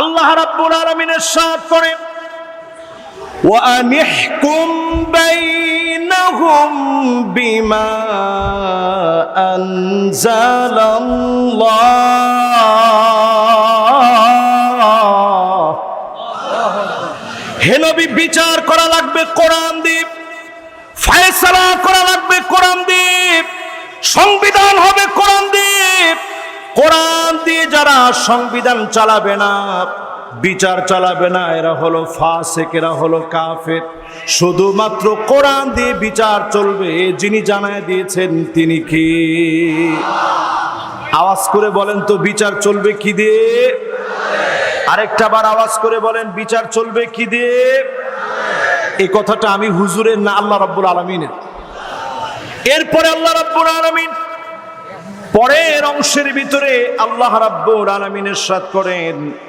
আল্লাহ রাব্বুল আলামিন ইরশাদ করেন, ওয়া আনিহকুম বাইনাহুম বিমা আনজালাল্লাহ। হে নবী, বিচার করা লাগবে কোরআন দিয়ে, ফয়সালা করা লাগবে কোরআন দিয়ে, সংবিধান হবে কোরআন দিয়ে। কোরআন দিয়ে যারা সংবিধান চালাবে না, বিচার চালাবে না, এরা হলো ফাসিক, এরা হলো কাফের। শুধুমাত্র কোরআন দিয়ে বিচার চলবে, যিনি জানায় দিয়েছেন তিনি কি? আওয়াজ করে বলেন তো, বিচার চলবে কি দিয়ে? আরেকটা বার আওয়াজ করে বলেন, বিচার চলবে কি দিয়ে? এই কথাটা আমি হুজুরের না, আল্লাহ রাব্বুল আলামিনের। এরপরে আল্লাহ রাব্বুল আলামিন পরের অংশের ভিতরে আল্লাহ রাব্বুল আলামিন ইরশাদ করেন,